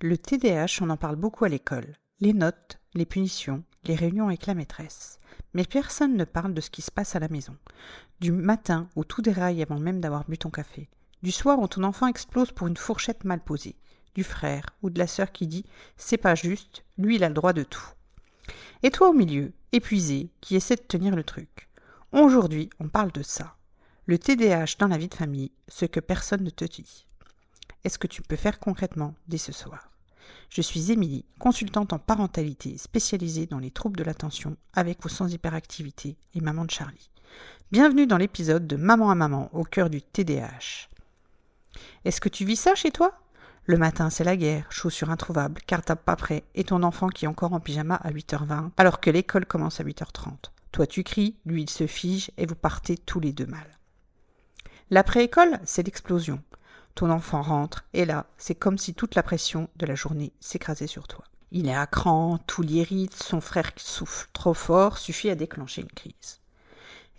Le TDAH, on en parle beaucoup à l'école. Les notes, les punitions, les réunions avec la maîtresse. Mais personne ne parle de ce qui se passe à la maison. Du matin où tout déraille avant même d'avoir bu ton café. Du soir où ton enfant explose pour une fourchette mal posée. Du frère ou de la sœur qui dit « c'est pas juste, lui il a le droit de tout ». Et toi au milieu, épuisé, qui essaie de tenir le truc. Aujourd'hui, on parle de ça. Le TDAH dans la vie de famille, ce que personne ne te dit. Est-ce que tu peux faire concrètement dès ce soir ? Je suis Émilie, consultante en parentalité spécialisée dans les troubles de l'attention avec ou sans hyperactivité et maman de Charlie. Bienvenue dans l'épisode de Maman à maman au cœur du TDAH. Est-ce que tu vis ça chez toi ? Le matin, c'est la guerre, chaussures introuvables, cartable pas prêt et ton enfant qui est encore en pyjama à 8h20 alors que l'école commence à 8h30. Toi, tu cries, lui, il se fige et vous partez tous les deux mal. L'après-école, c'est l'explosion. Ton enfant rentre et là, c'est comme si toute la pression de la journée s'écrasait sur toi. Il est à cran, tout l'irrite, son frère qui souffle trop fort suffit à déclencher une crise.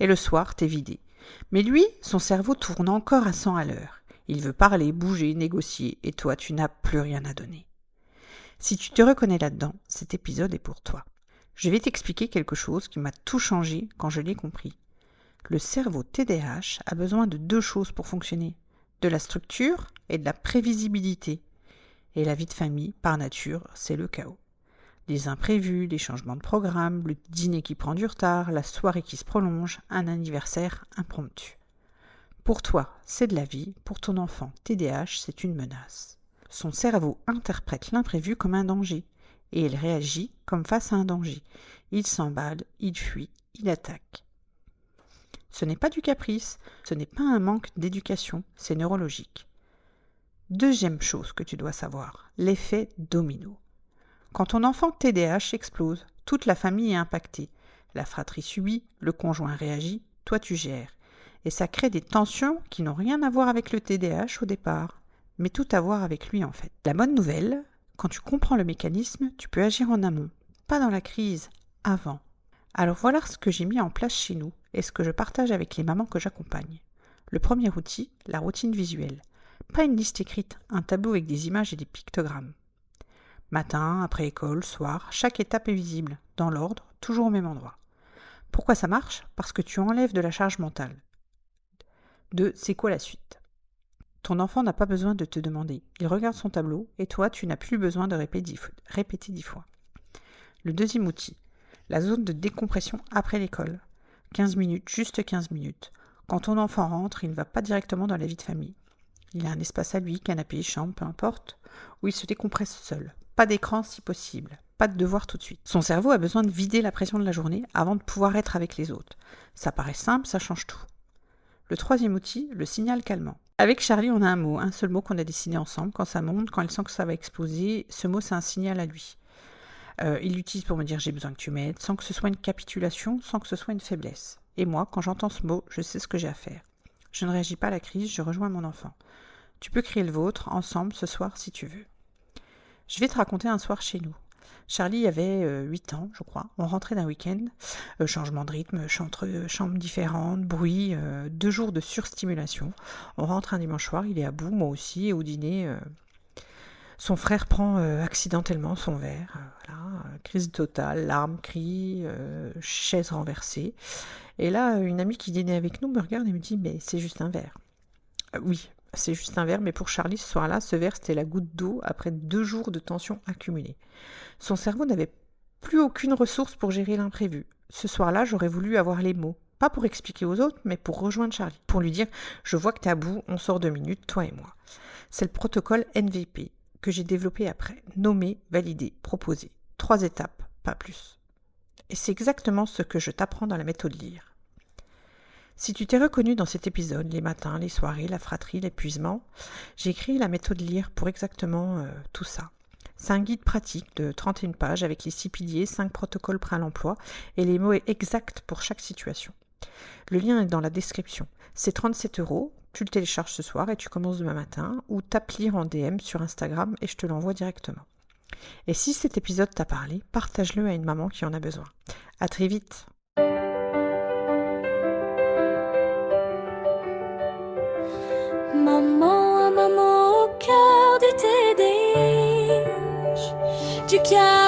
Et le soir, t'es vidé. Mais lui, son cerveau tourne encore à 100 à l'heure. Il veut parler, bouger, négocier, et toi, tu n'as plus rien à donner. Si tu te reconnais là-dedans, cet épisode est pour toi. Je vais t'expliquer quelque chose qui m'a tout changé quand je l'ai compris. Le cerveau TDAH a besoin de 2 choses pour fonctionner. De la structure et de la prévisibilité. Et la vie de famille, par nature, c'est le chaos. Les imprévus, les changements de programme, le dîner qui prend du retard, la soirée qui se prolonge, un anniversaire impromptu. Pour toi, c'est de la vie, pour ton enfant TDAH, c'est une menace. Son cerveau interprète l'imprévu comme un danger, et il réagit comme face à un danger. Il s'emballe, il fuit, il attaque. Ce n'est pas du caprice, ce n'est pas un manque d'éducation, c'est neurologique. Deuxième chose que tu dois savoir, l'effet domino. Quand ton enfant TDAH explose, toute la famille est impactée. La fratrie subit, le conjoint réagit, toi tu gères. Et ça crée des tensions qui n'ont rien à voir avec le TDAH au départ, mais tout à voir avec lui en fait. La bonne nouvelle, quand tu comprends le mécanisme, tu peux agir en amont, pas dans la crise, avant. Alors voilà ce que j'ai mis en place chez nous et ce que je partage avec les mamans que j'accompagne. Le premier outil, la routine visuelle. Pas une liste écrite, un tableau avec des images et des pictogrammes. Matin, après école, soir, chaque étape est visible, dans l'ordre, toujours au même endroit. Pourquoi ça marche ? Parce que tu enlèves de la charge mentale. 2. C'est quoi la suite ? Ton enfant n'a pas besoin de te demander. Il regarde son tableau et toi, tu n'as plus besoin de répéter 10 fois. Le deuxième outil, la zone de décompression après l'école. 15 minutes, juste 15 minutes. Quand ton enfant rentre, il ne va pas directement dans la vie de famille. Il a un espace à lui, canapé, chambre, peu importe, où il se décompresse seul. Pas d'écran si possible, pas de devoir tout de suite. Son cerveau a besoin de vider la pression de la journée avant de pouvoir être avec les autres. Ça paraît simple, ça change tout. Le troisième outil, le signal calmant. Avec Charlie, on a un seul mot qu'on a dessiné ensemble. Quand ça monte, quand il sent que ça va exploser, ce mot, c'est un signal à lui. Il l'utilise pour me dire « j'ai besoin que tu m'aides », sans que ce soit une capitulation, sans que ce soit une faiblesse. Et moi, quand j'entends ce mot, je sais ce que j'ai à faire. Je ne réagis pas à la crise, je rejoins mon enfant. Tu peux créer le vôtre, ensemble, ce soir, si tu veux. Je vais te raconter un soir chez nous. Charlie avait 8 ans, je crois. On rentrait d'un week-end, changement de rythme, chambres différentes, bruit, 2 jours de surstimulation. On rentre un dimanche soir, il est à bout, moi aussi, et au dîner, son frère prend accidentellement son verre. Crise totale, larmes, cris, chaise renversée. Et là, une amie qui dînait avec nous me regarde et me dit « mais c'est juste un verre ». Oui, c'est juste un verre, mais pour Charlie, ce soir-là, ce verre, c'était la goutte d'eau après 2 jours de tension accumulée. Son cerveau n'avait plus aucune ressource pour gérer l'imprévu. Ce soir-là, j'aurais voulu avoir les mots, pas pour expliquer aux autres, mais pour rejoindre Charlie, pour lui dire « je vois que t'es à bout, on sort 2 minutes, toi et moi ». C'est le protocole NVP que j'ai développé après. Nommer, valider, proposer. 3 étapes, pas plus. Et c'est exactement ce que je t'apprends dans la méthode LIRE. Si tu t'es reconnu dans cet épisode, les matins, les soirées, la fratrie, l'épuisement, j'ai écrit la méthode LIRE pour exactement tout ça. C'est un guide pratique de 31 pages avec les 6 piliers, 5 protocoles prêts à l'emploi et les mots exacts pour chaque situation. Le lien est dans la description. C'est 37 €, tu le télécharges ce soir et tu commences demain matin ou tape LIRE en DM sur Instagram et je te l'envoie directement. Et si cet épisode t'a parlé, partage-le à une maman qui en a besoin. À très vite. Maman à maman au cœur du TD. cœur.